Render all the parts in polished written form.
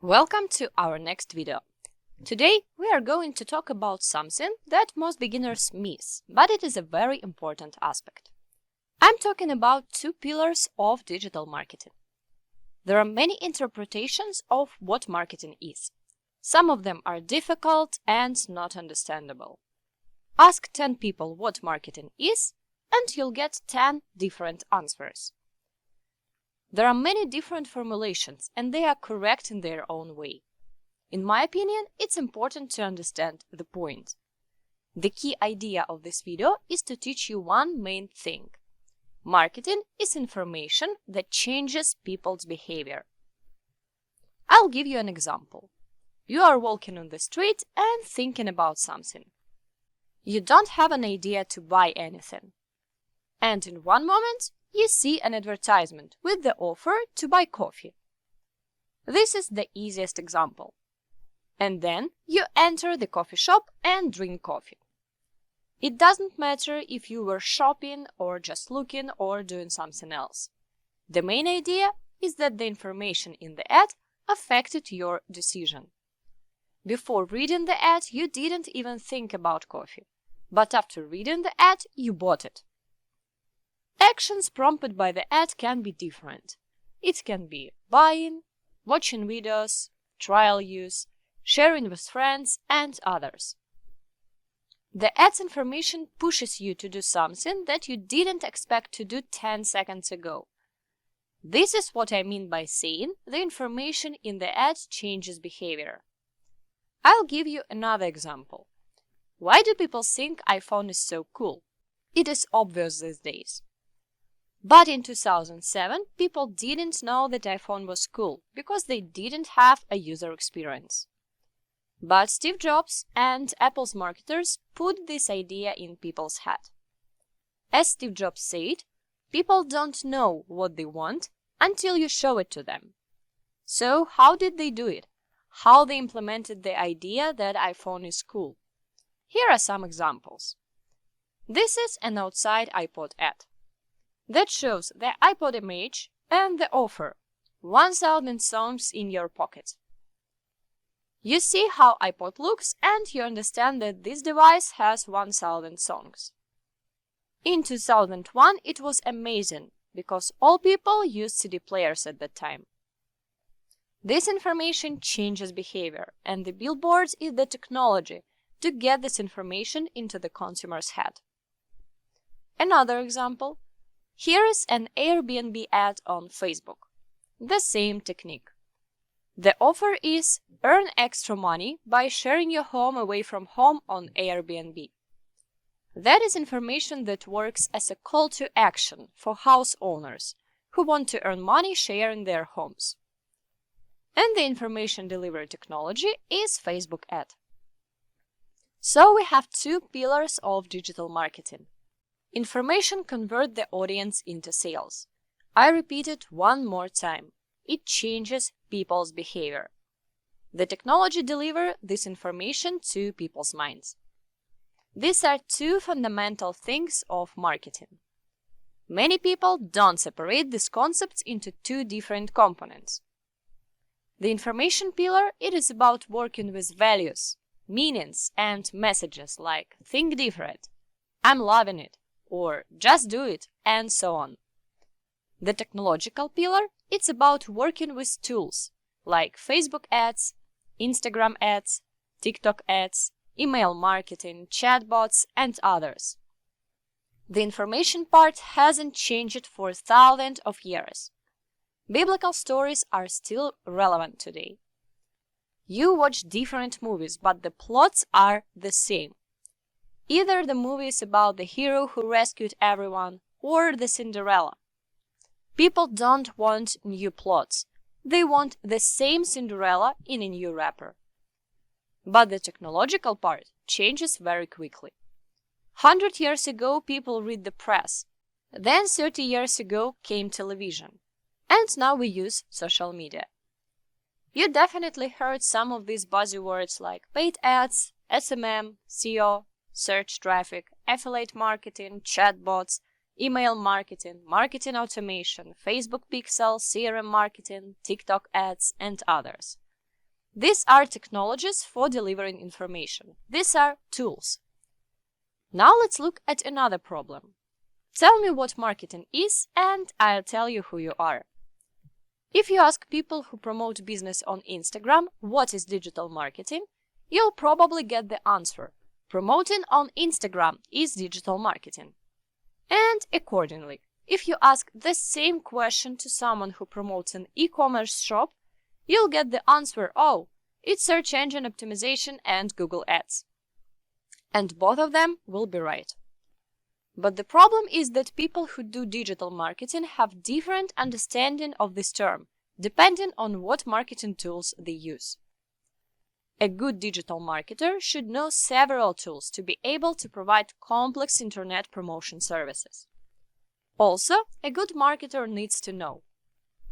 Welcome to our next video. Today we are going to talk about something that most beginners miss, but it is a very important aspect. I'm talking about two pillars of digital marketing. There are many interpretations of what marketing is. Some of them are difficult and not understandable. Ask 10 people what marketing is, and you'll get 10 different answers. There are many different formulations, and they are correct in their own way. In my opinion, it's important to understand the point. The key idea of this video is to teach you one main thing. Marketing is information that changes people's behavior. I'll give you an example. You are walking on the street and thinking about something. You don't have an idea to buy anything. And in one moment, you see an advertisement with the offer to buy coffee. This is the easiest example. And then you enter the coffee shop and drink coffee. It doesn't matter if you were shopping or just looking or doing something else. The main idea is that the information in the ad affected your decision. Before reading the ad, you didn't even think about coffee. But after reading the ad, you bought it. Actions prompted by the ad can be different. It can be buying, watching videos, trial use, sharing with friends, and others. The ad's information pushes you to do something that you didn't expect to do 10 seconds ago. This is what I mean by saying the information in the ad changes behavior. I'll give you another example. Why do people think iPhone is so cool? It is obvious these days. But in 2007, people didn't know that iPhone was cool because they didn't have a user experience. But Steve Jobs and Apple's marketers put this idea in people's head. As Steve Jobs said, people don't know what they want until you show it to them. So how did they do it? How they implemented the idea that iPhone is cool? Here are some examples. This is an outside iPod ad that shows the iPod image and the offer, 1000 songs in your pocket. You see how iPod looks and you understand that this device has 1000 songs. In 2001 it was amazing because all people used CD players at that time. This information changes behavior, and the billboards is the technology to get this information into the consumer's head. Another example. Here is an Airbnb ad on Facebook. The same technique. The offer is earn extra money by sharing your home away from home on Airbnb. That is information that works as a call to action for house owners who want to earn money sharing their homes. And the information delivery technology is Facebook ad. So we have two pillars of digital marketing. Information converts the audience into sales. I repeat it one more time. It changes people's behavior. The technology delivers this information to people's minds. These are two fundamental things of marketing. Many people don't separate these concepts into two different components. The information pillar, it is about working with values, meanings, and messages like think different, I'm loving it, or just do it, and so on. The technological pillar, it's about working with tools like Facebook ads, Instagram ads, TikTok ads, email marketing, chatbots, and others. The information part hasn't changed for thousands of years. Biblical stories are still relevant today. You watch different movies, but the plots are the same. Either the movie is about the hero who rescued everyone or the Cinderella. People don't want new plots. They want the same Cinderella in a new wrapper. But the technological part changes very quickly. 100 years ago, people read the press. Then 30 years ago came television. And now we use social media. You definitely heard some of these buzzwords like paid ads, SMM, SEO, search traffic, affiliate marketing, chatbots, email marketing, marketing automation, Facebook pixel, CRM marketing, TikTok ads, and others. These are technologies for delivering information. These are tools. Now let's look at another problem. Tell me what marketing is and I'll tell you who you are. If you ask people who promote business on Instagram what is digital marketing, you'll probably get the answer: promoting on Instagram is digital marketing. And accordingly, if you ask the same question to someone who promotes an e-commerce shop, you'll get the answer: oh, it's search engine optimization and Google Ads. And both of them will be right. But the problem is that people who do digital marketing have different understanding of this term, depending on what marketing tools they use. A good digital marketer should know several tools to be able to provide complex internet promotion services. Also, a good marketer needs to know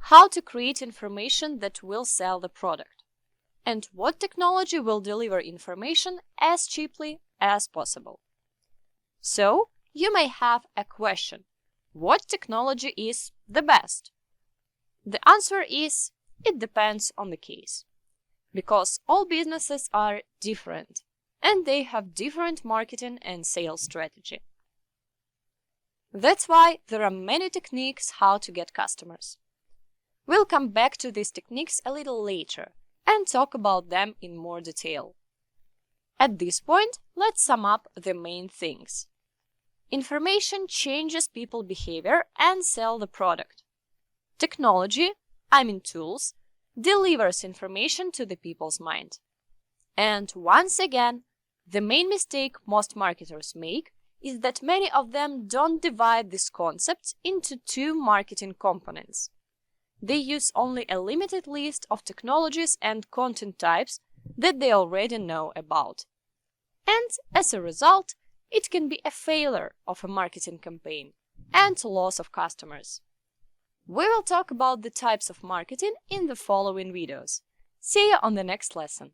how to create information that will sell the product, and what technology will deliver information as cheaply as possible. So, you may have a question: what technology is the best? The answer is: it depends on the case. Because all businesses are different, and they have different marketing and sales strategy. That's why there are many techniques how to get customers. We'll come back to these techniques a little later and talk about them in more detail. At this point, let's sum up the main things. Information changes people's behavior and sells the product. Technology, tools, delivers information to the people's mind. And once again, the main mistake most marketers make is that many of them don't divide these concepts into two marketing components. They use only a limited list of technologies and content types that they already know about. And as a result, it can be a failure of a marketing campaign and loss of customers. We will talk about the types of marketing in the following videos. See you on the next lesson.